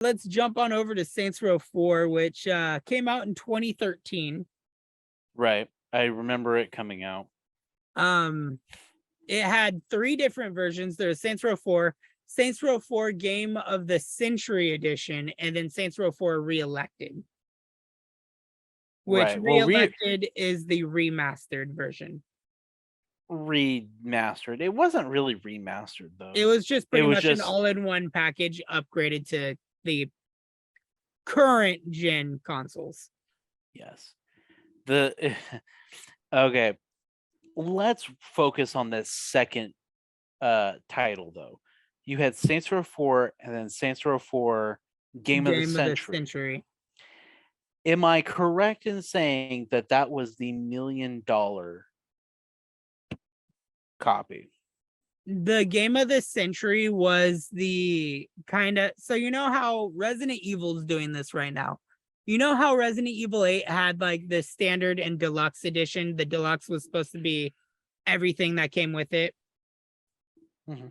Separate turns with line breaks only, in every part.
Let's jump on over to Saints Row 4, which came out in 2013.
Right. I remember it coming out.
It had 3 different versions. There's Saints Row 4, Saints Row 4 Game of the Century Edition, and then Saints Row 4 Reelected. Which
Right. Well,
Reelected is the remastered version.
Remastered. It wasn't really remastered though.
It was just pretty much an all-in-one package upgraded to the current gen consoles.
Yes. Okay. Let's focus on this second title though. You had Saints Row 4 and then Saints Row 4 Game of the Century. Am I correct in saying that that was the $1 million copy?
The Game of the Century was the kind of, so you know how Resident Evil is doing this right now. You know how Resident Evil 8 had like the standard and deluxe edition? The deluxe was supposed to be everything that came with it.
Mm-hmm.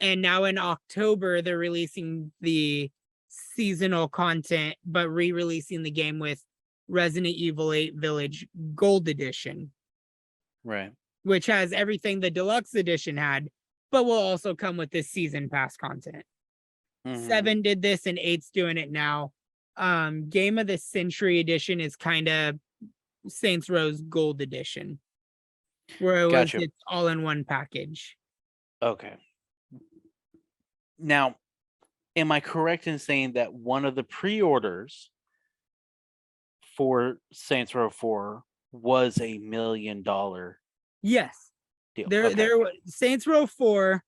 And now in October, they're releasing the seasonal content, but re-releasing the game with Resident Evil 8 Village Gold Edition.
Right.
Which has everything the deluxe edition had, but will also come with this season pass content. Mm-hmm. 7 did this and 8's doing it now. Game of the Century edition is kind of Saints Row's Gold edition, where it was its all-in-one package.
Okay. Now, am I correct in saying that one of the pre-orders for Saints Row 4 was $1 million?
Yes. Deal. There Saints Row 4.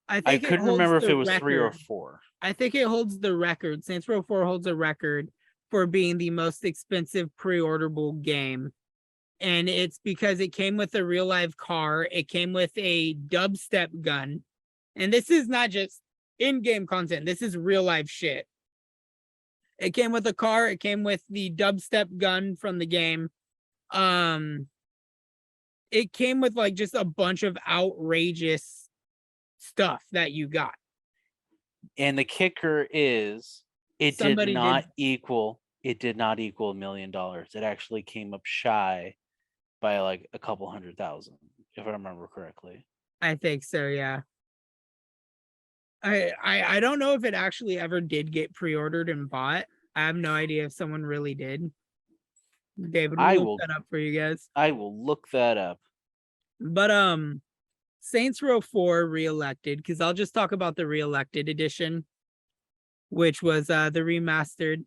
I couldn't remember if it was 3 or 4.
I think it holds the record. Saints Row 4 holds a record for being the most expensive pre-orderable game. And it's because it came with a real live car. It came with a dubstep gun. And this is not just in-game content. This is real life shit. It came with a car. It came with the dubstep gun from the game. It came with like just a bunch of outrageous stuff that you got.
And the kicker is it did not equal $1 million. It actually came up shy by like a couple 100,000, if I remember correctly.
I think so, yeah. I don't know if it actually ever did get pre-ordered and bought. I have no idea if someone really did. David, we'll look that up for you guys.
I will look that up.
But Saints Row 4 Reelected, because I'll just talk about the Reelected edition, which was the remastered.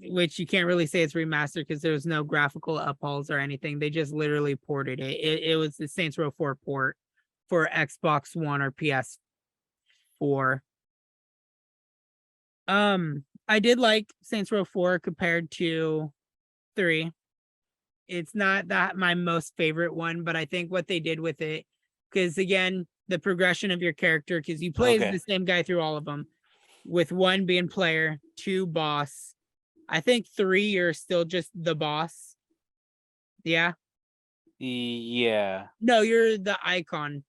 Which you can't really say it's remastered because there was no graphical uphauls or anything. They just literally ported it. It was the Saints Row 4 port for Xbox One or PS4. I did like Saints Row 4 compared to 3. It's not that my most favorite one, but I think what they did with it, because again, the progression of your character, because you play as the same guy through all of them, with 1 being player, 2 boss. I think 3 you're still just the boss. Yeah.
Yeah.
No, you're the icon.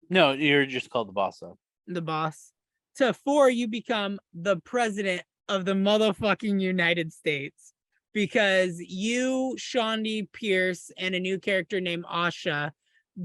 No, you're just called the boss though.
The boss. To 4, you become the president of the motherfucking United States. Because you, Shawnee Pierce, and a new character named Asha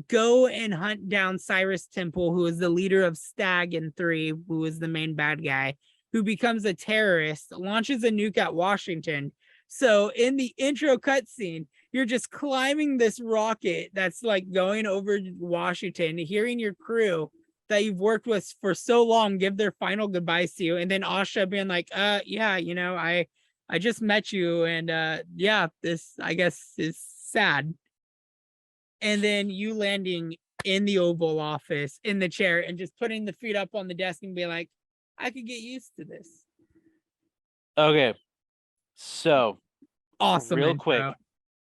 go and hunt down Cyrus Temple, who is the leader of Stag in 3, who is the main bad guy, who becomes a terrorist, launches a nuke at Washington. So in the intro cutscene, you're just climbing this rocket that's like going over Washington, hearing your crew that you've worked with for so long give their final goodbyes to you, and then Asha being like, yeah, you know, I just met you, and yeah, this I guess is sad. And then you landing in the Oval Office in the chair and just putting the feet up on the desk and be like, I could get used to this.
Okay. So
awesome.
Real
intro.
Quick.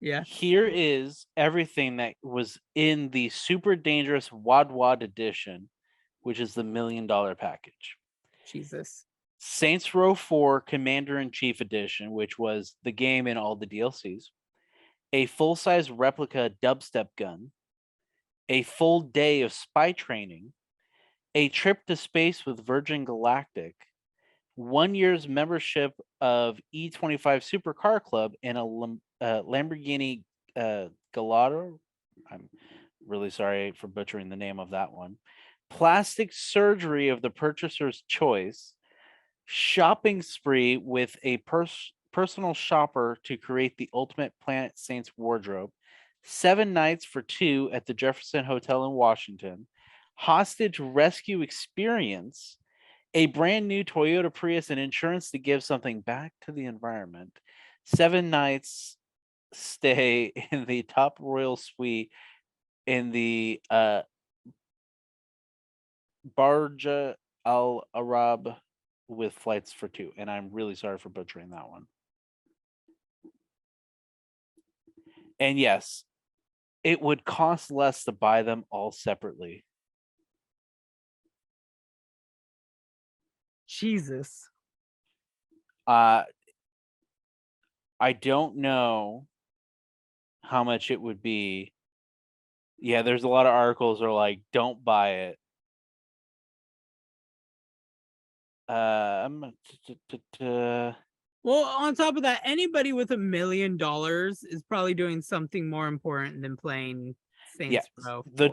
Yeah.
Here is everything that was in the Super Dangerous Wad Wad edition, which is the $1 million package.
Jesus.
Saints Row 4 Commander-in-Chief Edition, which was the game and all the DLCs. A full-size replica dubstep gun. A full day of spy training. A trip to space with Virgin Galactic. 1 year's membership of E25 Supercar Club, and a Lamborghini Gallardo. I'm really sorry for butchering the name of that one. Plastic surgery of the purchaser's choice. Shopping spree with a personal shopper to create the ultimate Planet Saints wardrobe. 7 nights for 2 at the Jefferson Hotel in Washington. Hostage rescue experience. A brand new Toyota Prius and insurance to give something back to the environment. 7 nights stay in the top royal suite in the Barja Al Arab with flights for 2. And I'm really sorry for butchering that one. And yes, it would cost less to buy them all separately.
Jesus.
I don't know how much it would be. Yeah, there's a lot of articles that are like, don't buy it.
Well, on top of that, anybody with $1 million is probably doing something more important than playing Saints Row 4.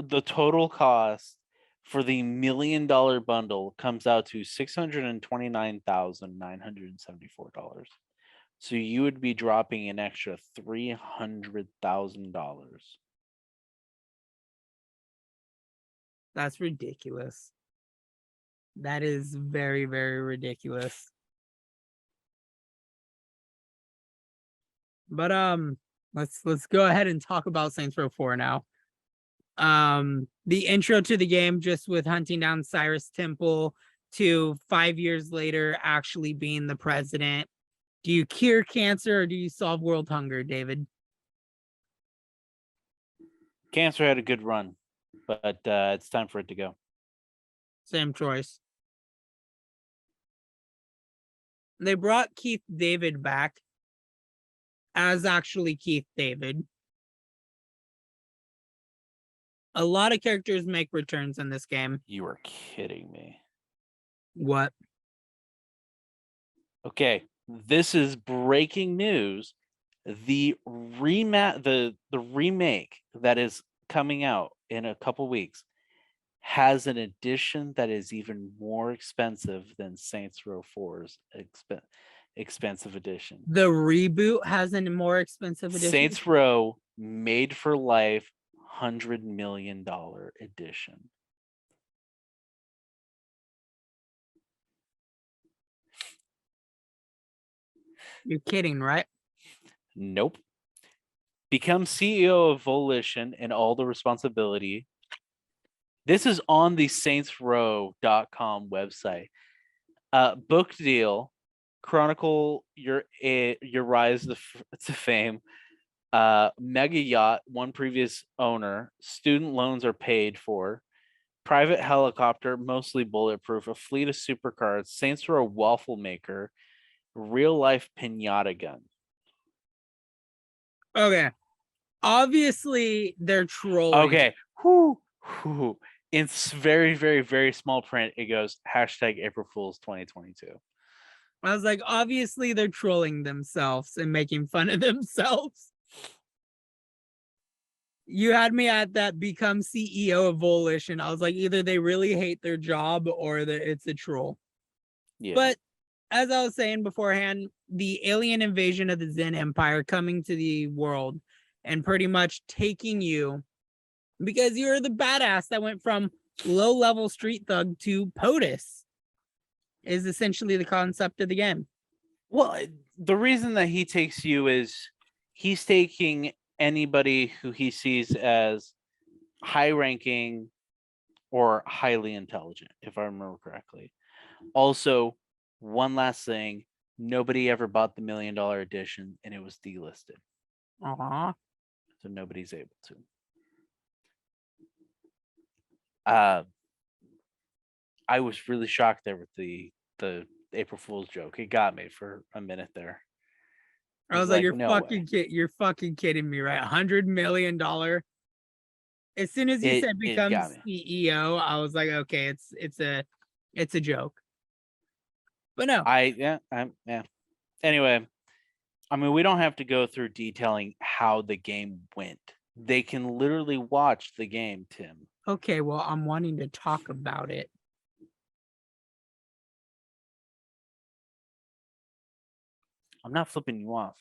The total cost for the $1 million bundle comes out to $629,974. So you would be dropping an extra $300,000.
That's ridiculous. That is very, very ridiculous. But let's go ahead and talk about Saints Row 4 now. The intro to the game, just with hunting down Cyrus Temple to 5 years later actually being the president. Do you cure cancer or do you solve world hunger, David?
Cancer had a good run, but it's time for it to go.
Same choice. They brought Keith David back as actually Keith David. A lot of characters make returns in this game.
You are kidding me.
What?
Okay, this is breaking news. The remake that is coming out in a couple weeks has an edition that is even more expensive than Saints Row 4's expensive edition.
The reboot has a more expensive edition.
Saints Row Made for Life $100 million edition.
You're kidding, right?
Nope. Become CEO of Volition and all the responsibility. This is on the saintsrow.com website. Book deal, chronicle your rise to fame. Mega yacht, one previous owner. Student loans are paid for. Private helicopter, mostly bulletproof. A fleet of supercars. Saints Row waffle maker. Real life pinata gun.
Okay. Obviously, they're trolling.
Okay. Whoo. In very, very, very small print, it goes #April Fools 2022.
I was like, obviously, they're trolling themselves and making fun of themselves. You had me at that become CEO of Volition. I was like, either they really hate their job or it's a troll. Yeah. But as I was saying beforehand, the alien invasion of the Zen Empire coming to the world and pretty much taking you because you're the badass that went from low-level street thug to POTUS is essentially the concept of the game.
Well, the reason that he takes you is he's taking anybody who he sees as high-ranking or highly intelligent, if I remember correctly. Also, one last thing, nobody ever bought the $1 million edition and it was delisted.
So
nobody's able to. I was really shocked there with the April Fool's joke. It got me for a minute there.
I was like, you're fucking kidding me, right? $100 million. As soon as you said become CEO, I was like, okay, it's a joke. But no,
Yeah. Anyway, I mean, we don't have to go through detailing how the game went. They can literally watch the game, Tim.
okay, well, I'm wanting to talk about it.
I'm not flipping you off.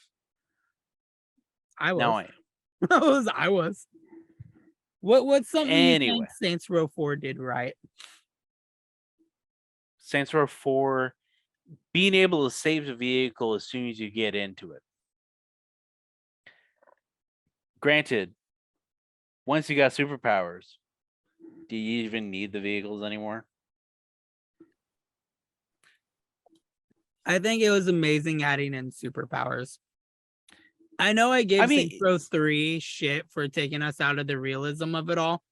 I was.
Now I am.
I was. What's something you
Anyway,
think Saints Row 4 did right?
Saints Row 4, being able to save the vehicle as soon as you get into it. Granted, once you got superpowers, do you even need the vehicles anymore?
I think it was amazing adding in superpowers. I know I gave Saints Row 3 shit for taking us out of the realism of it all,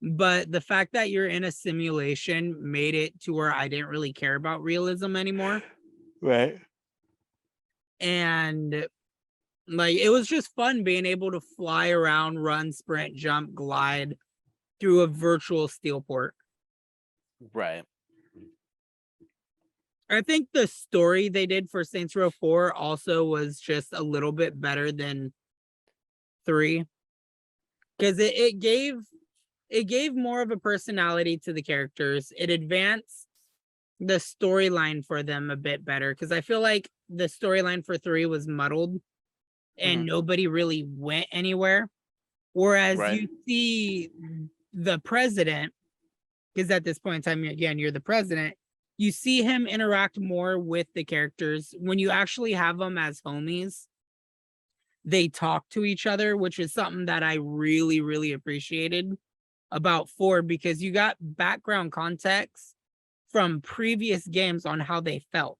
but the fact that you're in a simulation made it to where I didn't really care about realism anymore.
Right.
And like it was just fun being able to fly around, run, sprint, jump, glide through a virtual steel port.
Right.
I think the story they did for Saints Row 4 also was just a little bit better than 3. Because it gave more of a personality to the characters. It advanced the storyline for them a bit better. Because I feel like the storyline for 3 was muddled and nobody really went anywhere. Whereas you see the president, because at this point in time, again, you're the president, you see him interact more with the characters. When you actually have them as homies, they talk to each other, which is something that I really, really appreciated about 4, because you got background context from previous games on how they felt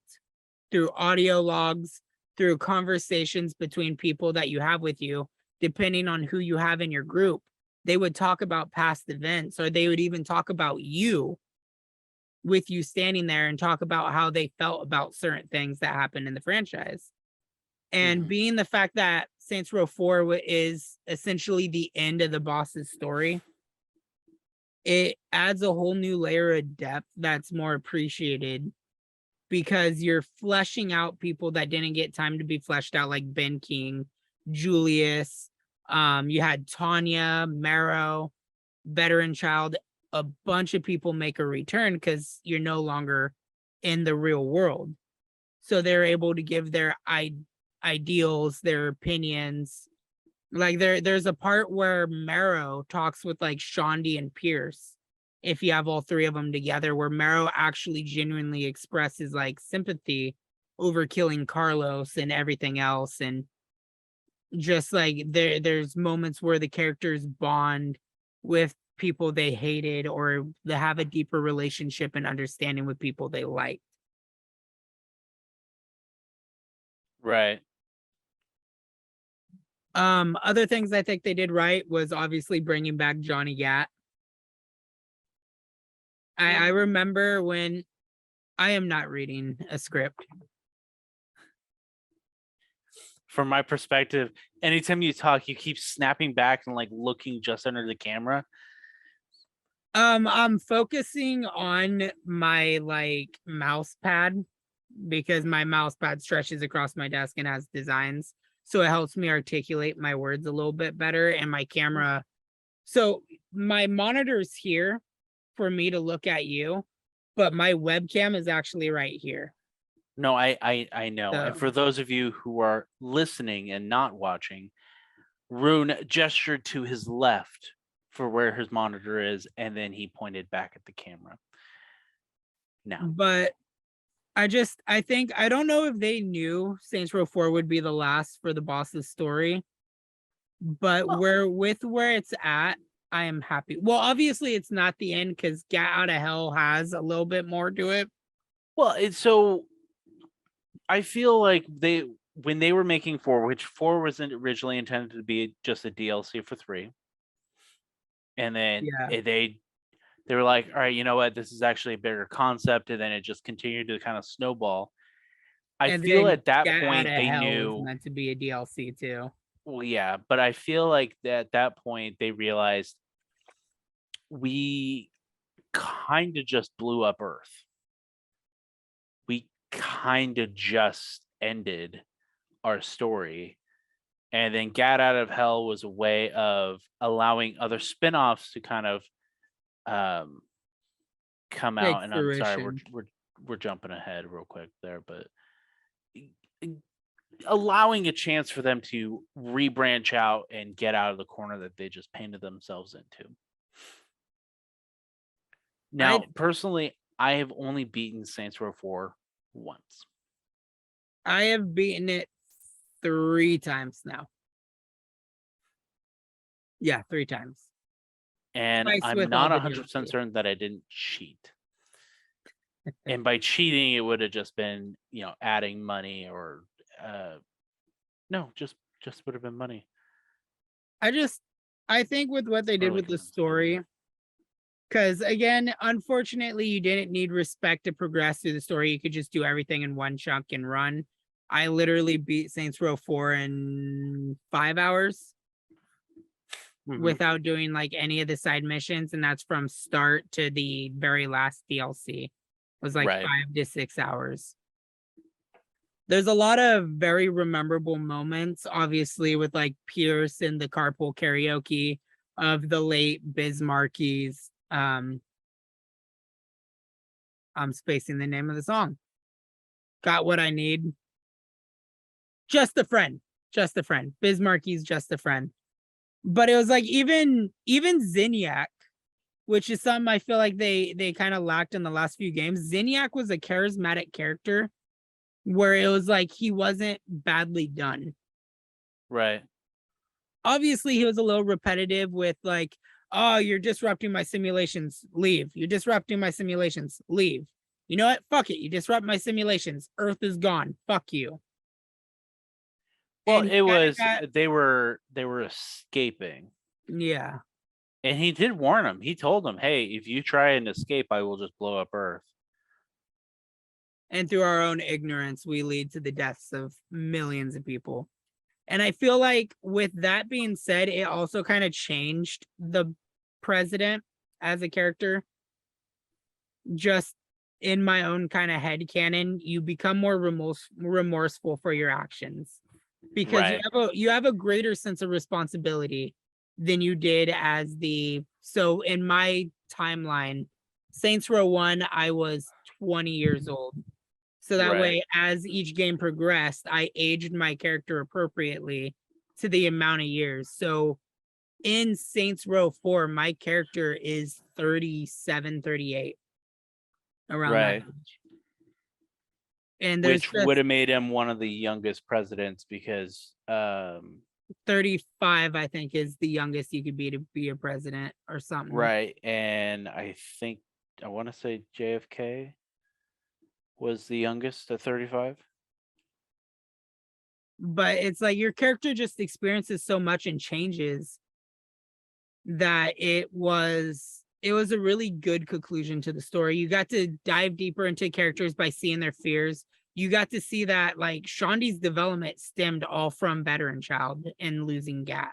through audio logs, through conversations between people that you have with you, depending on who you have in your group. They would talk about past events, or they would even talk about you with you standing there and talk about how they felt about certain things that happened in the franchise. And being the fact that Saints Row 4 is essentially the end of the boss's story, it adds a whole new layer of depth that's more appreciated, because you're fleshing out people that didn't get time to be fleshed out, like Ben King, Julius. You had Tanya, Marrow, Veteran Child. A bunch of people make a return because you're no longer in the real world. So they're able to give their ideals, their opinions. Like there's a part where Marrow talks with like Shondi and Pierce, if you have all 3 of them together, where Marrow actually genuinely expresses like sympathy over killing Carlos and everything else. And just like there's moments where the characters bond with people they hated, or they have a deeper relationship and understanding with people they like.
Right.
Other things I think they did right was obviously bringing back Johnny Gat. I remember when I am not reading a script.
From my perspective, anytime you talk, you keep snapping back and like looking just under the camera.
I'm focusing on my like mouse pad, because my mouse pad stretches across my desk and has designs. So it helps me articulate my words a little bit better. And my camera, so my monitor's here for me to look at you, but my webcam is actually right here.
No, I know.
So,
and for those of you who are listening and not watching, Ryunn gestured to his left for where his monitor is, and then he pointed back at the camera. Now,
but I don't know if they knew Saints Row 4 would be the last for the boss's story, but where it's at, I am happy. Well, obviously it's not the end, because Get Out of Hell has a little bit more to it.
Well, it's so I feel like when they were making 4, which 4 wasn't originally intended to be just a DLC for 3, and then they were like, all right, you know what, this is actually a bigger concept, and then it just continued to kind of snowball. I feel at that point they knew
was meant to be a DLC too.
Well, yeah, but I feel like at that point they realized we kind of just blew up Earth. We kind of just ended our story. And then Get Out of Hell was a way of allowing other spin-offs to kind of come
Take
out. And I'm sorry,
fruition.
we're jumping ahead real quick there, but allowing a chance for them to rebranch out and get out of the corner that they just painted themselves into. Now, personally, I have only beaten Saints Row 4 once.
I have beaten it 3 times now. Yeah, 3 times.
And
Twice
I'm
with all
not
the
100%
DLC.
certain that I didn't cheat. And by cheating, it would have just been, adding money or no, just would have been money.
I think with what they did with the story, because again, unfortunately, you didn't need respect to progress through the story. You could just do everything in one chunk and run. I literally beat Saints Row 4 in 5 hours without doing like any of the side missions, and that's from start to the very last DLC. It was like 5 to 6 hours. There's a lot of very memorable moments, obviously, with like Pierce and the carpool karaoke of the late Bismarckies. I'm spacing the name of the song. Got What I Need. Just a Friend. Just a Friend. Bismarckies, Just a Friend. But it was like even Zinyak, which is something I feel like they kind of lacked in the last few games. Zinyak was a charismatic character where it was like he wasn't badly done.
Right.
Obviously, he was a little repetitive with like, oh, you're disrupting my simulations, leave. You're disrupting my simulations, leave. You know what? Fuck it. You disrupt my simulations. Earth is gone. Fuck you.
Well, it was they were escaping.
Yeah.
And he did warn them. He told them, hey, if you try and escape, I will just blow up Earth.
And through our own ignorance, we lead to the deaths of millions of people. And I feel like with that being said, it also kind of changed the president as a character. Just in my own kind of headcanon, you become more remorseful for your actions because you have a greater sense of responsibility than you did as so in my timeline, Saints Row 1, I was 20 years old. So that way, as each game progressed, I aged my character appropriately to the amount of years. So in Saints Row 4, my character is 37, 38. Around that age. And
which would have made him one of the youngest presidents because
35, I think, is the youngest you could be to be a president or something.
Right. And I want to say JFK was the youngest at 35.
But it's like your character just experiences so much and changes that it was a really good conclusion to the story. You got to dive deeper into characters by seeing their fears. You got to see that like Shondi's development stemmed all from Veteran Child and losing Gat.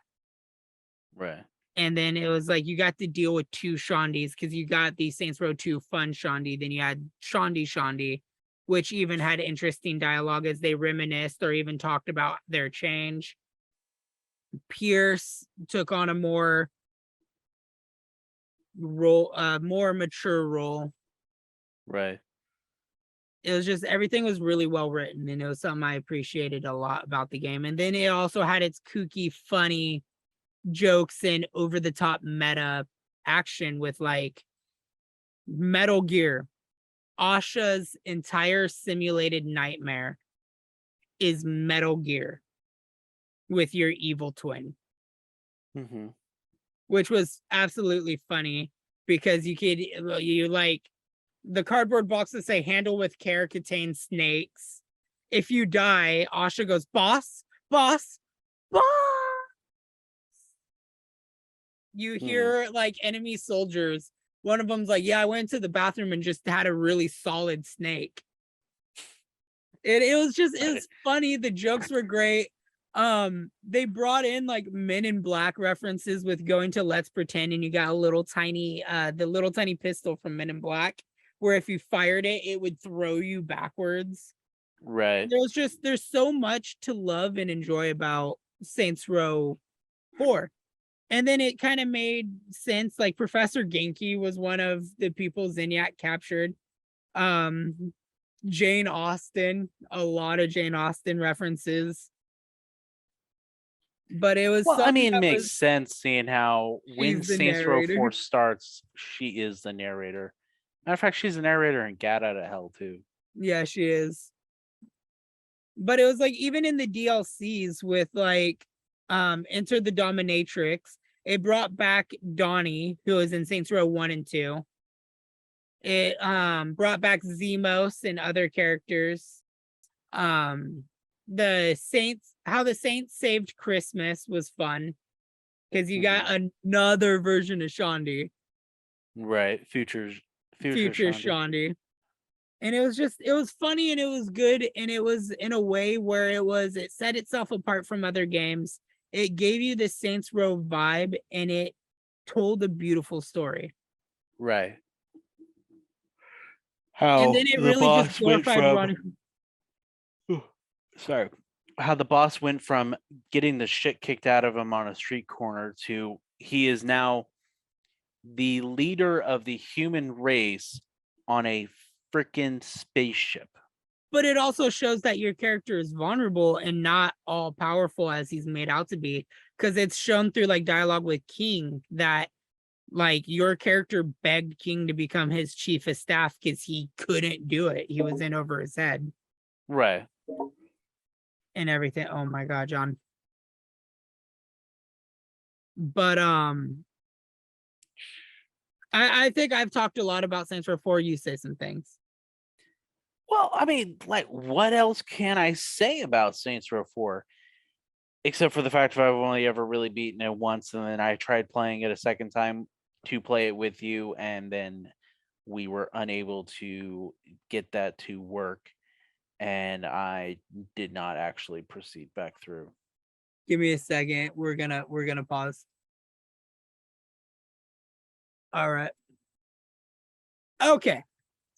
Right.
And then it was like you got to deal with 2 Shondis because you got the Saints Row 2 fun Shondi. Then you had Shondi, which even had interesting dialogue as they reminisced or even talked about their change. Pierce took on a more mature role.
Right.
It was just everything was really well written, and it was something I appreciated a lot about the game. And then it also had its kooky, funny jokes and over the top meta action with like Metal Gear. Asha's entire simulated nightmare is Metal Gear with your evil twin. Which was absolutely funny because you like the cardboard boxes say handle with care contains snakes. If you die, Asha goes, boss. You hear like enemy soldiers. One of them's like, yeah, I went to the bathroom and just had a really solid snake. It was funny. The jokes were great. They brought in like Men in Black references with going to Let's Pretend, and you got a little tiny the little tiny pistol from Men in Black, where if you fired it, it would throw you backwards.
Right.
There's so much to love and enjoy about Saints Row 4. And then it kind of made sense. Like Professor Genki was one of the people Zinyak captured. Jane Austen, a lot of Jane Austen references. But it was
Well, I mean, it
that
makes sense seeing how when
she's the
Saints Row
narrator.
4 starts, she is the narrator. Matter of fact, she's the narrator in Gat Out of Hell too.
Yeah, she is. But it was like even in the DLCs with like Enter the Dominatrix, it brought back Donnie, who was in Saints Row 1 and 2. It brought back Zemos and other characters. The Saints, how the Saints saved Christmas was fun because you got another version of Shondi.
Right. Future
Shondi. And it was funny and it was good, and it was in a way where it set itself apart from other games. It gave you the Saints Row vibe, and it told a beautiful story.
Right.
And then it really just glorified Ronnie.
Sorry. How the boss went from getting the shit kicked out of him on a street corner to he is now the leader of the human race on a freaking spaceship.
But it also shows that your character is vulnerable and not all powerful as he's made out to be, because it's shown through like dialogue with King that like your character begged King to become his chief of staff because he couldn't do it. He was in over his head.
Right.
And everything. Oh my god, John. But I think I've talked a lot about Saints Row 4. You say some things.
Well, I mean, like, what else can I say about Saints Row 4? Except for the fact that I've only ever really beaten it once, and then I tried playing it a second time to play it with you, and then we were unable to get that to work, and I did not actually proceed back through.
Give me a second. We're gonna pause. All right. Okay.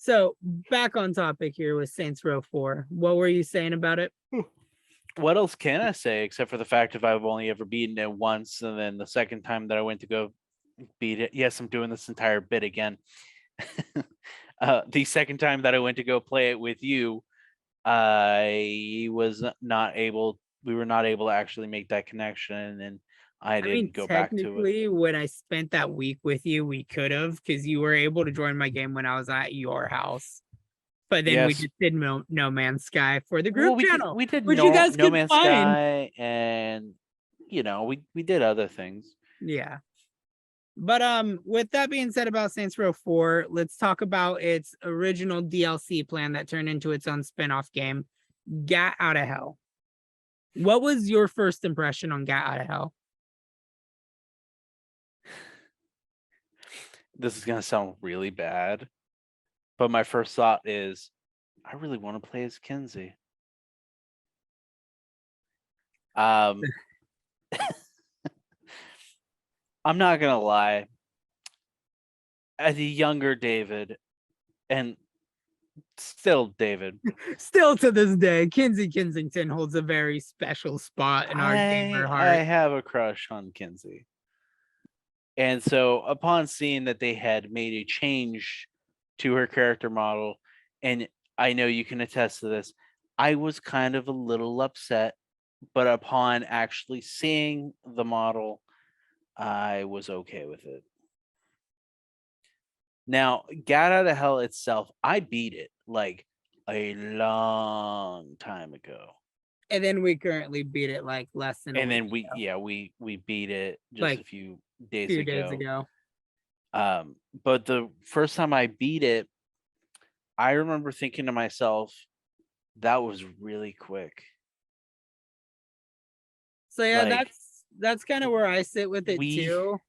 So back on topic here with Saints Row 4. What were you saying about it?
What else can I say except for the fact that I've only ever beaten it once, and then the second time that I went to go beat it, yes, I'm doing this entire bit again. The second time that I went to go play it with you, we were not able to actually make that connection, and I didn't go back to it.
Technically, when I spent that week with you, we could have, because you were able to join my game when I was at your house. But then we just did No Man's Sky for the group channel.
We did
which you guys
No
could
Man's
find.
Sky, and we did other things.
Yeah. But with that being said about Saints Row 4, let's talk about its original DLC plan that turned into its own spin-off game, Gat Out of Hell. What was your first impression on Gat Out of Hell?
This is gonna sound really bad, but my first thought is, I really want to play as Kinsey. I'm not gonna lie. As a younger David, and still David,
still to this day, Kinsey Kensington holds a very special spot in our gamer heart.
I have a crush on Kinsey. And so upon seeing that they had made a change to her character model, and I know you can attest to this, I was kind of a little upset, but upon actually seeing the model, I was okay with it. Now, Gat Out of Hell itself, I beat it like a long time ago.
And then we currently beat it like less than
and then we beat it just like a few days ago. But the first time I beat it, I remember thinking to myself, that was really quick.
So yeah, like, that's kind of where I sit with it too.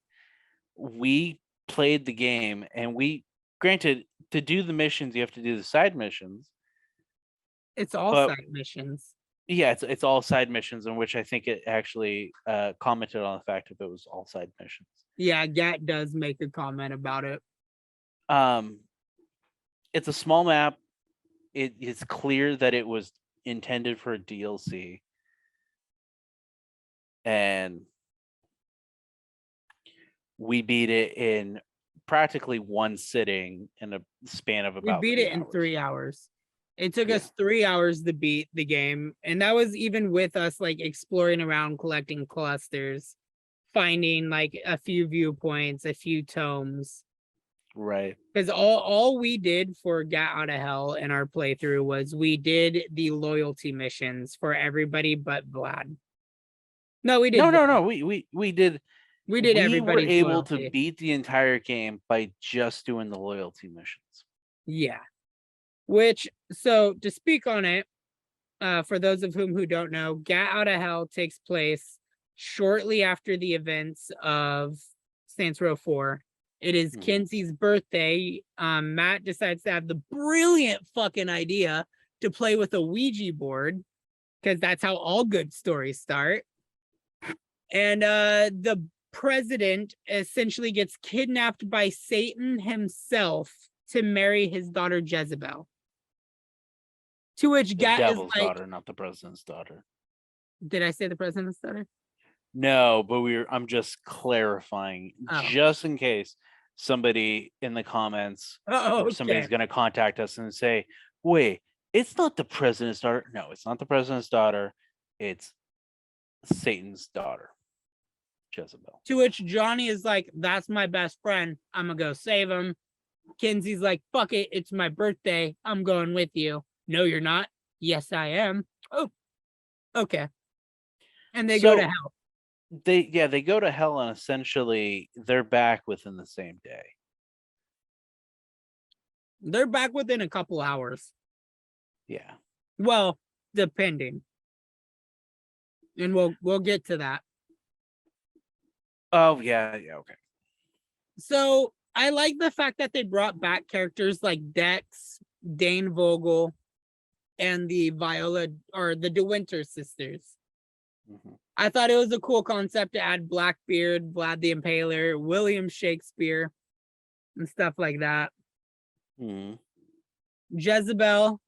We played the game, and granted, to do the missions, you have to do the side missions.
It's all side missions.
Yeah, it's all side missions, in which I think it actually commented on the fact that it was all side missions.
Yeah, Gat does make a comment about it.
it's a small map. It's clear that it was intended for a DLC, and we beat it in practically one sitting in a span of
We
about
beat
3
it in
hours.
3 hours. It took
Yeah.
us 3 hours to beat the game, and that was even with us like exploring around, collecting clusters, finding like a few viewpoints, a few tomes.
Right.
Because all we did for Get Out of Hell in our playthrough was we did the loyalty missions for everybody but Vlad. No, we did.
No. We did.
We did
We were
everybody's
able to
loyalty.
beat the entire game by just doing the loyalty missions.
Yeah. Which, so to speak on it, for those of whom who don't know, Get Out of Hell takes place shortly after the events of Saints Row 4. It is Kinsey's birthday. Matt decides to have the brilliant fucking idea to play with a Ouija board, because that's how all good stories start. And the president essentially gets kidnapped by Satan himself to marry his daughter Jezebel. To which
The
Gat is
devil's
like,
daughter, not the president's daughter.
did I say the president's daughter?
No, but I'm just clarifying, just in case somebody in the comments or somebody's going to contact us and say, wait, it's not the president's daughter. No, it's not the president's daughter. It's Satan's daughter, Jezebel.
To which Johnny is like, that's my best friend. I'm going to go save him. Kinsey's like, fuck it. It's my birthday. I'm going with you. No, you're not. Yes, I am. Oh, okay. And they go to hell.
They go to hell, and essentially they're back within the same day.
They're back within a couple hours.
Yeah.
Well, depending. And we'll get to that.
Oh, yeah, okay.
So I like the fact that they brought back characters like Dex, Dane Vogel, and the Viola or the DeWinter sisters. I thought it was a cool concept to add Blackbeard, Vlad the Impaler, William Shakespeare, and stuff like that. Jezebel.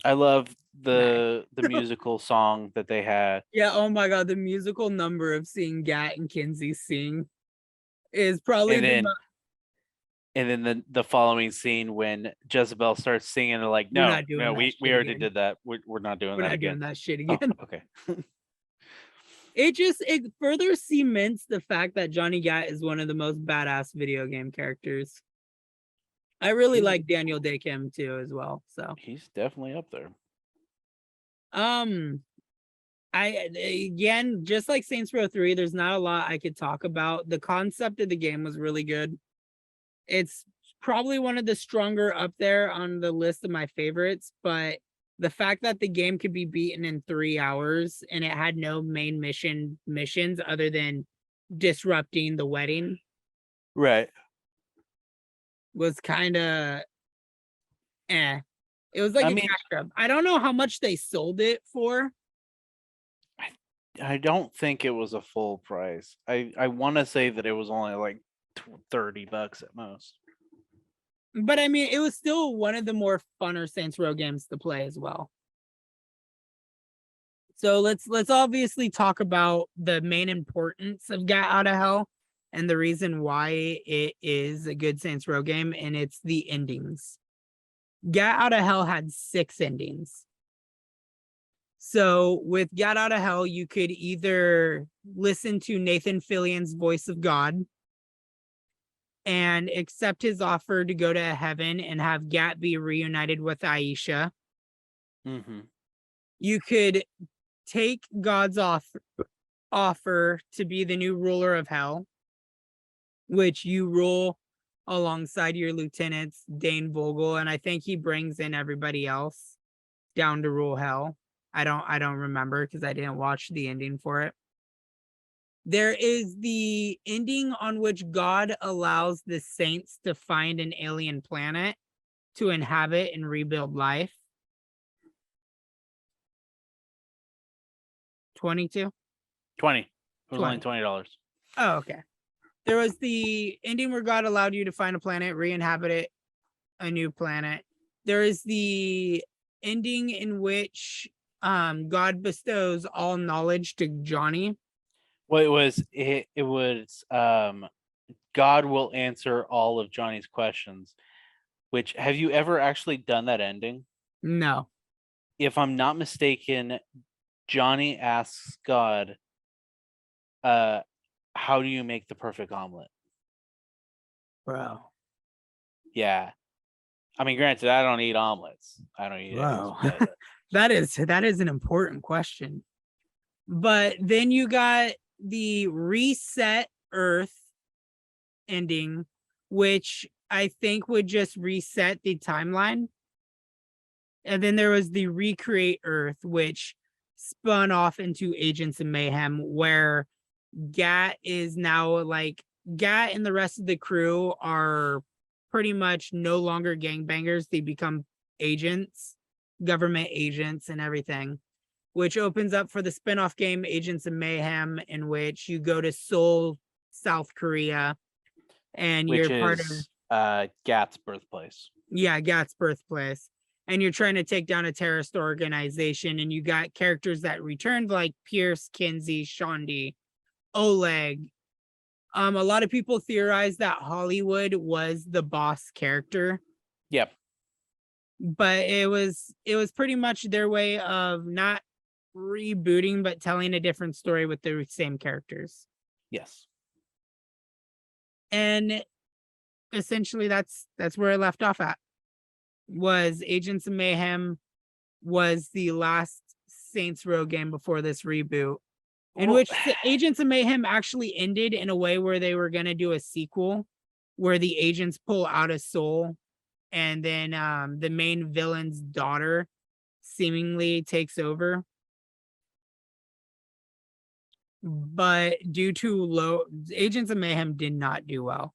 I love the musical song that they had.
Yeah, oh my god, the musical number of seeing Gat and Kinsey sing is probably
and then the following scene when Jezebel starts singing, they're like, no, we already did that. We're not doing that again.
Doing that shit again.
Oh, okay.
It further cements the fact that Johnny Gat is one of the most badass video game characters. I really like Daniel Day Kim too as well. So
he's definitely up there.
Again, just like Saints Row 3, there's not a lot I could talk about. The concept of the game was really good. It's probably one of the stronger up there on the list of my favorites, but the fact that the game could be beaten in 3 hours and it had no main missions other than disrupting the wedding,
right,
was kind of It was like cash grab. I don't know how much they sold it for.
I don't think it was a full price. I want to say that it was only like $30 at most.
But I mean, it was still one of the more funner Saints Row games to play as well. So let's obviously talk about the main importance of Get Out of Hell and the reason why it is a good Saints Row game, and it's the endings. Get Out of Hell had 6 endings. So with Get Out of Hell, you could either listen to Nathan Fillion's voice of God and accept his offer to go to heaven and have Gat be reunited with Aisha. You could take God's offer to be the new ruler of hell, which you rule alongside your lieutenants, Dane Vogel, and I think he brings in everybody else down to rule hell. I don't remember because I didn't watch the ending for it. There is the ending on which God allows the saints to find an alien planet to inhabit and rebuild life. 22?
20. It was only $20.
Oh, okay. There was the ending where God allowed you to find a planet, re-inhabit it, a new planet. There is the ending in which God bestows all knowledge to Johnny.
Well, it was God will answer all of Johnny's questions. Which, have you ever actually done that ending?
No.
If I'm not mistaken, Johnny asks God, how do you make the perfect omelet?
Bro.
Yeah. I mean, granted, I don't eat omelets. I don't eat
Bro.
eggs. But...
that is an important question. But then you got the reset Earth ending, which I think would just reset the timeline. And then there was the recreate Earth, which spun off into Agents of Mayhem, where Gat is now like Gat and the rest of the crew are pretty much no longer gangbangers. They become agents, government agents, and everything, which opens up for the spin-off game Agents of Mayhem, in which you go to Seoul, South Korea, and
which
you're part
of Gat's birthplace.
Yeah, Gat's birthplace. And you're trying to take down a terrorist organization, and you got characters that returned like Pierce, Kinsey, Shondi, Oleg. A lot of people theorize that Hollywood was the boss character.
Yep.
But it was pretty much their way of not rebooting, but telling a different story with the same characters.
Yes.
And essentially that's where I left off at. Was Agents of Mayhem was the last Saints Row game before this reboot, in which Agents of Mayhem actually ended in a way where they were going to do a sequel where the agents pull out a soul, and then the main villain's daughter seemingly takes over. But due to low, Agents of Mayhem did not do well.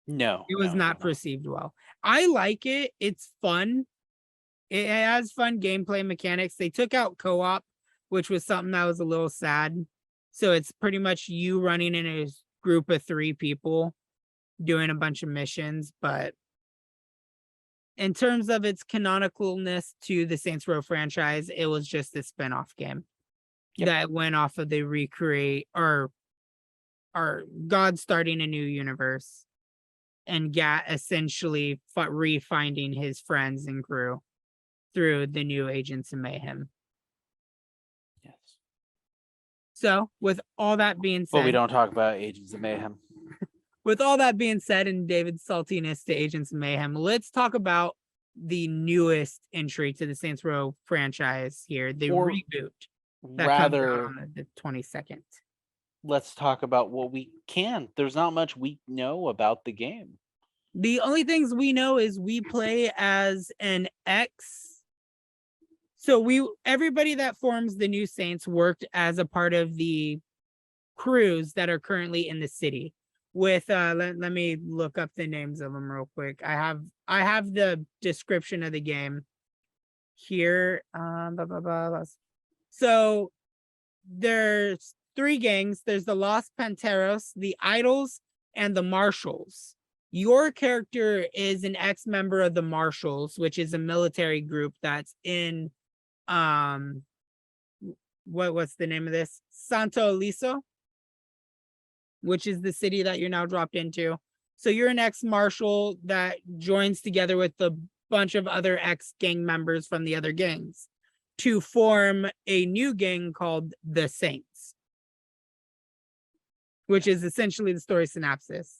No,
it was not perceived well. I like it. It's fun. It has fun gameplay mechanics. They took out co-op, which was something that was a little sad. So it's pretty much you running in a group of 3 people doing a bunch of missions. But in terms of its canonicalness to the Saints Row franchise, it was just a spin-off game that went off of the recreate or God starting a new universe. And Gat essentially refinding his friends and crew through the new Agents of Mayhem.
Yes.
So, with all that being said...
But we don't talk about Agents of Mayhem.
With all that being said, and David's saltiness to Agents of Mayhem, let's talk about the newest entry to the Saints Row franchise here, the reboot. That
rather,
comes out on the 22nd.
Let's talk about what we can. There's not much we know about the game.
The only things we know is we play as an ex. So everybody that forms the new Saints worked as a part of the crews that are currently in the city. With let me look up the names of them real quick. I have the description of the game here. So there's 3 gangs. There's the Los Panteros, the Idols, and the Marshals. Your character is an ex-member of the Marshals, which is a military group that's in what's the name of this? Santo Eliso, which is the city that you're now dropped into. So you're an ex-marshal that joins together with a bunch of other ex-gang members from the other gangs to form a new gang called the Saints, which is essentially the story synopsis.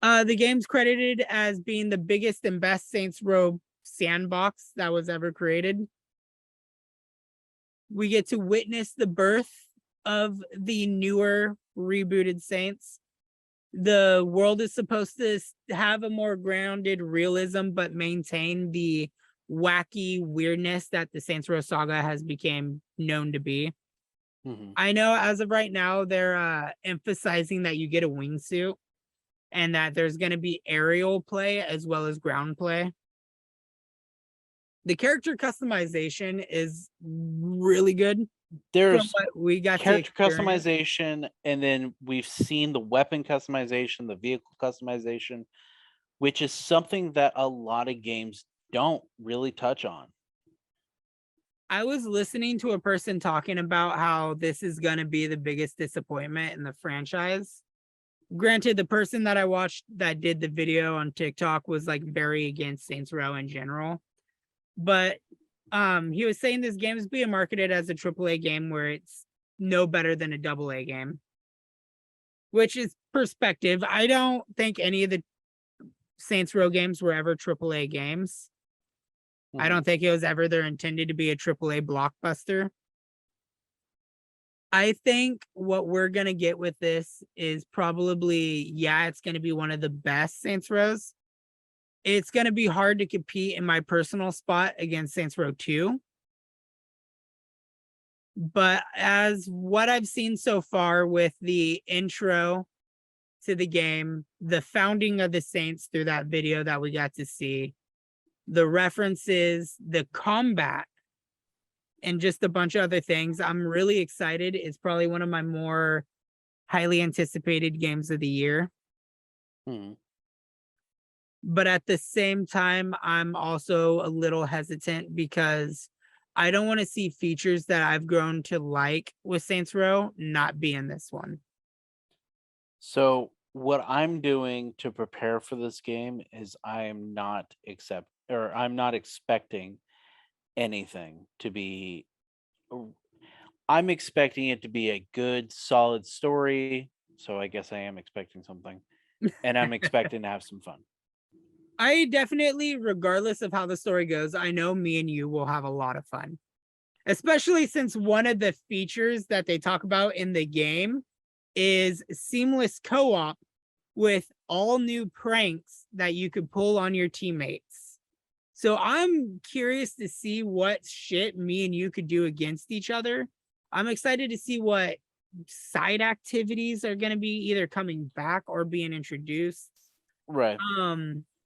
The game's credited as being the biggest and best Saints Row sandbox that was ever created. We get to witness the birth of the newer rebooted Saints. The world is supposed to have a more grounded realism, but maintain the wacky weirdness that the Saints Row saga has become known to be. I know as of right now, they're emphasizing that you get a wingsuit and that there's going to be aerial play as well as ground play. The character customization is really good.
There's
what we got to
character
experience.
customization, and then we've seen the weapon customization, the vehicle customization, which is something that a lot of games don't really touch on.
I was listening to a person talking about how this is going to be the biggest disappointment in the franchise. Granted, the person that I watched that did the video on TikTok was like very against Saints Row in general. But he was saying this game is being marketed as a AAA game where it's no better than a AA game, which is perspective. I don't think any of the Saints Row games were ever AAA games. I don't think it was ever their intended to be a AAA blockbuster. I think what we're going to get with this is probably, yeah, it's going to be one of the best Saints Rows. It's going to be hard to compete in my personal spot against Saints Row 2. But as what I've seen so far with the intro to the game, the founding of the Saints through that video that we got to see, the references, the combat, and just a bunch of other things, I'm really excited. It's probably one of my more highly anticipated games of the year. But at the same time, I'm also a little hesitant because I don't want to see features that I've grown to like with Saints Row not be in this one.
So what I'm doing to prepare for this game is I'm not expecting anything to be. I'm expecting it to be a good, solid story. So I guess I am expecting something, and I'm expecting to have some fun.
I definitely, regardless of how the story goes, I know me and you will have a lot of fun, especially since one of the features that they talk about in the game is seamless co-op with all new pranks that you could pull on your teammates. So I'm curious to see what shit me and you could do against each other. I'm excited to see what side activities are going to be either coming back or being introduced.
Right.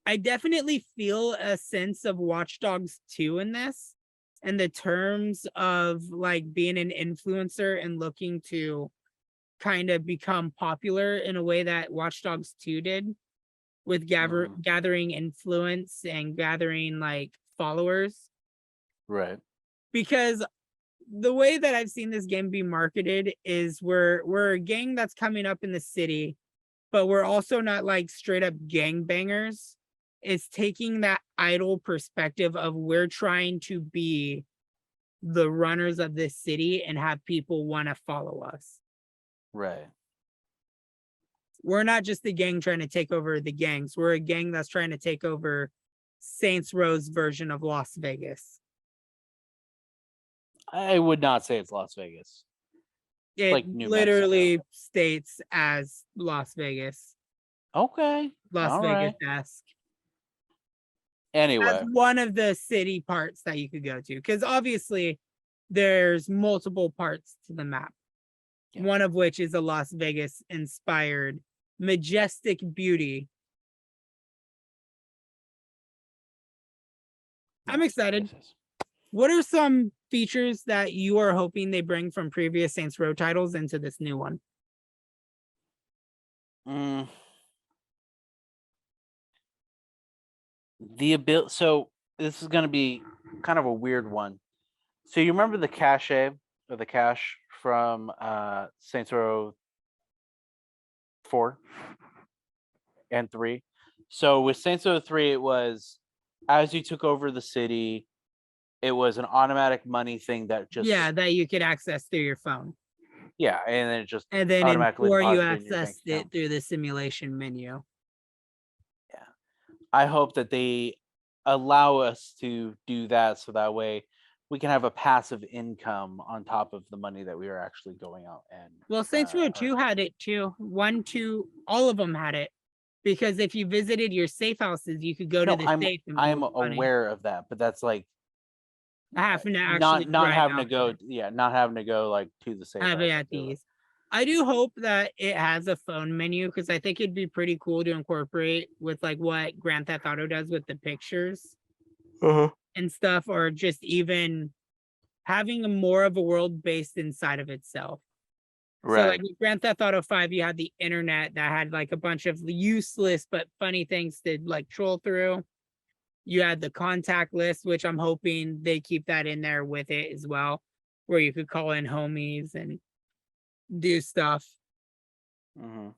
I definitely feel a sense of Watch Dogs 2 in this, and the terms of like being an influencer and looking to kind of become popular in a way that Watch Dogs 2 did, with gathering influence and gathering like followers.
Right.
Because the way that I've seen this game be marketed is we're a gang that's coming up in the city, but we're also not like straight up gangbangers. It's taking that idle perspective of we're trying to be the runners of this city and have people want to follow us.
Right.
We're not just the gang trying to take over the gangs. We're a gang that's trying to take over Saints Row's version of Las Vegas.
I would not say it's Las Vegas.
It
like New
literally
Mexico.
states as Las Vegas.
Okay.
Las Vegas-esque.
Anyway.
As one of the city parts that you could go to. Because obviously there's multiple parts to the map. Yeah. One of which is a Las Vegas-inspired majestic beauty. I'm excited. What are some features that you are hoping they bring from previous Saints Row titles into this new one?
So this is going to be kind of a weird one. So you remember the cache or the cache from Saints Row 4 and 3? So with Saints Row 3, it was as you took over the city, it was an automatic money thing that just
that you could access through your phone.
Yeah, and then it just
automatically or you accessed it through the simulation menu.
Yeah. I hope that they allow us to do that so that way we can have a passive income on top of the money that we are actually going out and.
Well, Saints Row 2 had it too. 1, 2, all of them had it. Because if you visited your safe houses, you could go to the safe.
I'm aware of that, but that's like
having to
actually not having to go. Yeah, not having to go like to the safe house.
At these. I do hope that it has a phone menu because I think it'd be pretty cool to incorporate with like what Grand Theft Auto does with the pictures and stuff, or just even having more of a world based inside of itself.
Right.
So like with Grand Theft Auto 5, you had the internet that had like a bunch of useless but funny things to like troll through. You had the contact list, which I'm hoping they keep that in there with it as well, where you could call in homies and do stuff.
Mm-hmm.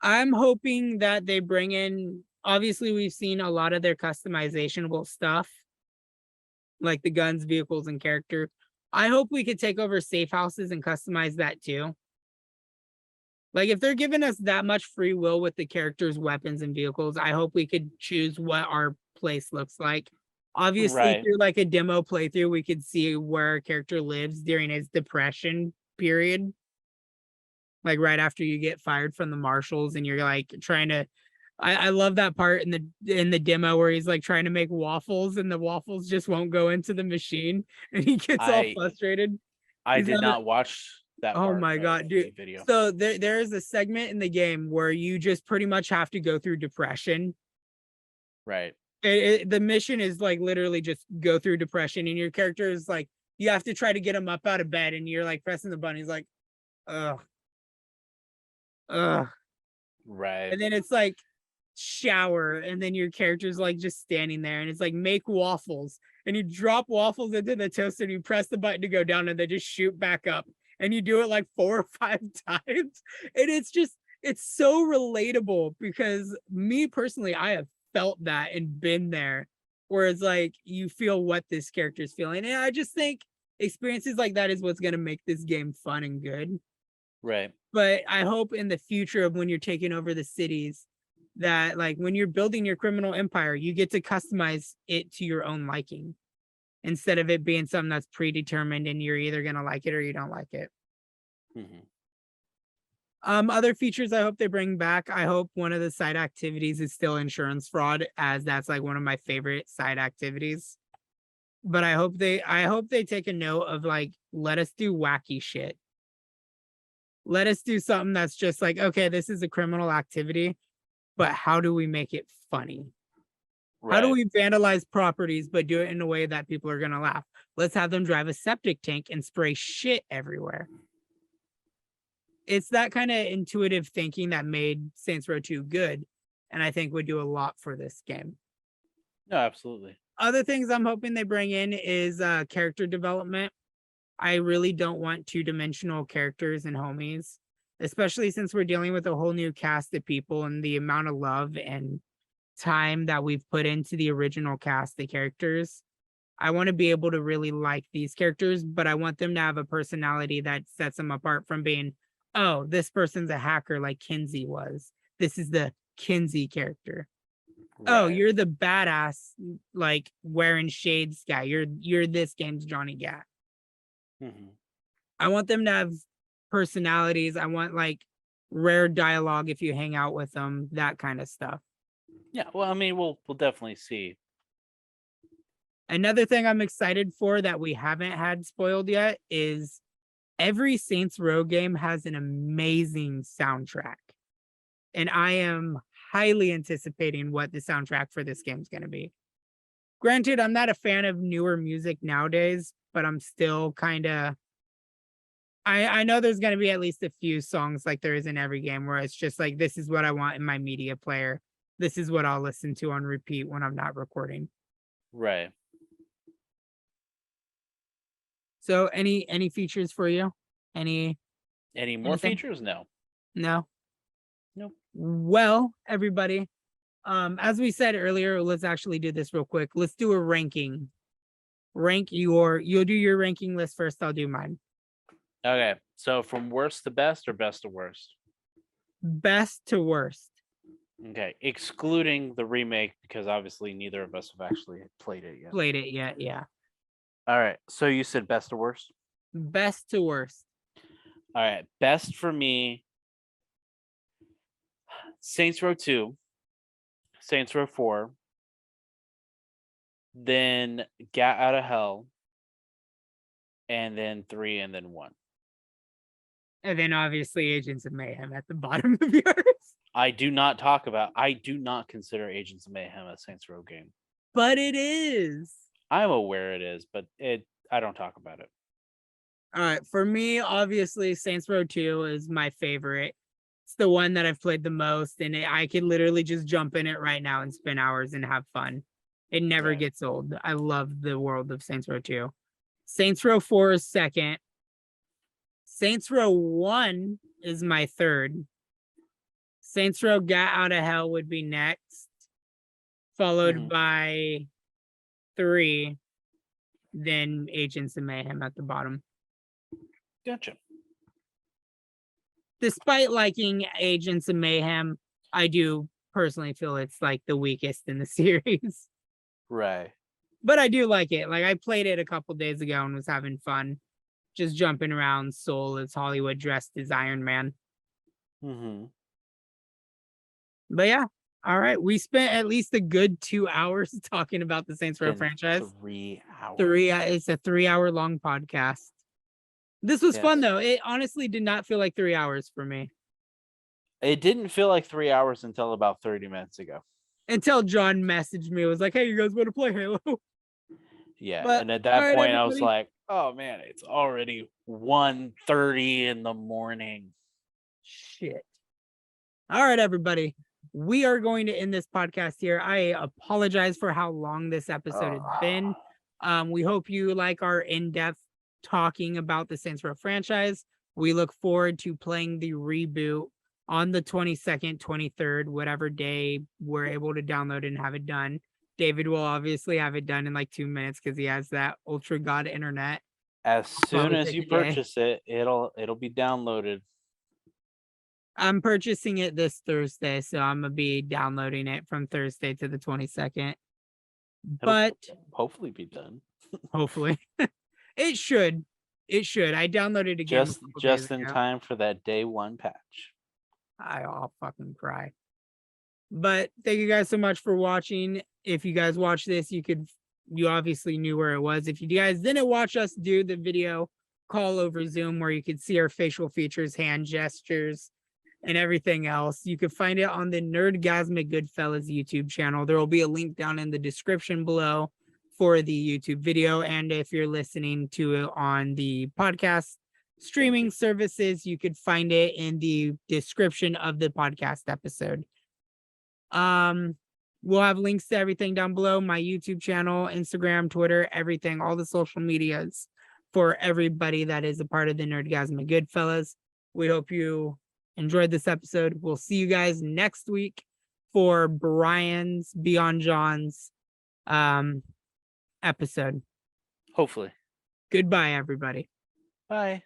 I'm hoping that they bring in, obviously we've seen a lot of their customizable stuff, like the guns, vehicles, and character. I hope we could take over safe houses and customize that too. Like if they're giving us that much free will with the characters, weapons, and vehicles, I hope we could choose what our place looks like. Obviously,
Right.
through like a demo playthrough, we could see where our character lives during his depression period. Like right after you get fired from the marshals and you're like trying to I love that part in the demo where he's like trying to make waffles and the waffles just won't go into the machine and he gets all frustrated.
I
He's
did not watch that
Oh
part
my god,
of
dude.
the video.
So there is a segment in the game where you just pretty much have to go through depression.
Right.
The mission is like literally just go through depression and your character is like you have to try to get him up out of bed and you're like pressing the button. He's like, ugh.
Right.
And then it's like shower and then your character's like just standing there and it's like make waffles and you drop waffles into the toaster and you press the button to go down and they just shoot back up and you do it like 4 or 5 times and it's so relatable because me personally I have felt that and been there where it's like you feel what this character's feeling and I just think experiences like that is what's going to make this game fun and good.
Right.
But I hope in the future of when you're taking over the cities that like when you're building your criminal empire, you get to customize it to your own liking instead of it being something that's predetermined and you're either going to like it or you don't like it.
Mm-hmm.
Other features I hope they bring back. I hope one of the side activities is still insurance fraud, as that's like one of my favorite side activities. But I hope they take a note of like, let us do wacky shit. Let us do something that's just like, okay, this is a criminal activity, but how do we make it funny? Right. How do we vandalize properties, but do it in a way that people are going to laugh? Let's have them drive a septic tank and spray shit everywhere. It's that kind of intuitive thinking that made Saints Row 2 good, and I think would do a lot for this game.
No, absolutely.
Other things I'm hoping they bring in is character development. I really don't want two-dimensional characters and homies, especially since we're dealing with a whole new cast of people and the amount of love and time that we've put into the original cast of characters. I want to be able to really like these characters, but I want them to have a personality that sets them apart from being, oh, this person's a hacker like Kinsey was. This is the Kinsey character. Right. Oh, you're the badass, like wearing shades guy. You're this game's Johnny Gat. Mm-hmm. I want them to have personalities. I want like rare dialogue if you hang out with them, that kind of stuff.
Yeah, well, I mean, we'll definitely see.
Another thing I'm excited for that we haven't had spoiled yet is every Saints Row game has an amazing soundtrack. And I am highly anticipating what the soundtrack for this game is going to be. Granted, I'm not a fan of newer music nowadays, but I'm still kind of I know there's going to be at least a few songs like there is in every game where it's just like, this is what I want in my media player. This is what I'll listen to on repeat when I'm not recording.
Right.
So any features for you?
Any more anything? Features? No.
No.
Nope.
Well, everybody, as we said earlier, let's actually do this real quick. Let's do a ranking. You'll do your ranking list first. I'll do mine.
Okay. So from worst to best or best to worst?
Best to worst.
Okay. Excluding the remake, because obviously neither of us have actually played it yet.
Yeah.
All right. So you said best to worst?
Best to worst.
All right. Best for me, Saints Row 2, Saints Row 4, then Gat Out of Hell, and then 3, and then 1.
And then obviously Agents of Mayhem at the bottom of yours.
I do not consider Agents of Mayhem a Saints Row game.
But it is.
I'm aware it is, but I don't talk about it.
All right, for me, obviously, Saints Row 2 is my favorite. It's the one that I've played the most, and I could literally just jump in it right now and spend hours and have fun. It never gets old. I love the world of Saints Row 2. Saints Row 4 is second. Saints Row 1 is my third. Saints Row Gat Out of Hell would be next, followed by 3, then Agents of Mayhem at the bottom.
Gotcha.
Despite liking Agents of Mayhem, I do personally feel it's like the weakest in the series.
Right.
But I do like it. Like I played it a couple days ago and was having fun. Just jumping around Soul as Hollywood dressed as Iron Man. But yeah. All right. We spent at least a good 2 hours talking about the Saints Row franchise.
3 hours.
It's a 3-hour long podcast. This was fun though. It honestly did not feel like 3 hours for me.
It didn't feel like 3 hours until about 30 minutes ago.
Until John messaged me. It was like, hey, you guys want to play Halo?
Yeah.
But,
and at that point,
everybody.
I was like, oh man, it's already 1:30 in the morning.
Shit. All right, everybody. We are going to end this podcast here. I apologize for how long this episode has been. We hope you like our in-depth talking about the Saints Row franchise. We look forward to playing the reboot on the 22nd, 23rd, whatever day we're able to download and have it done. David will obviously have it done in like 2 minutes because he has that ultra god internet.
As soon as you purchase it, it'll be downloaded.
I'm purchasing it this Thursday, so I'm gonna be downloading it from Thursday to the 22nd. But
hopefully be done.
Hopefully. It should. I downloaded it again.
Just in time for that day 1 patch.
I'll fucking cry. But thank you guys so much for watching. If you guys watch this, you obviously knew where it was. If you guys didn't watch us do the video call over Zoom where you could see our facial features, hand gestures, and everything else, you could find it on the Nerdgasmic Goodfellas YouTube channel. There will be a link down in the description below for the YouTube video. And if you're listening to it on the podcast streaming services, you could find it in the description of the podcast episode. We'll have links to everything down below, my YouTube channel, Instagram, Twitter, everything, all the social medias for everybody that is a part of the Nerdgasmic Goodfellas. We hope you enjoyed this episode. We'll see you guys next week for Brian's BeeonJohn's episode.
Hopefully.
Goodbye, everybody.
Bye.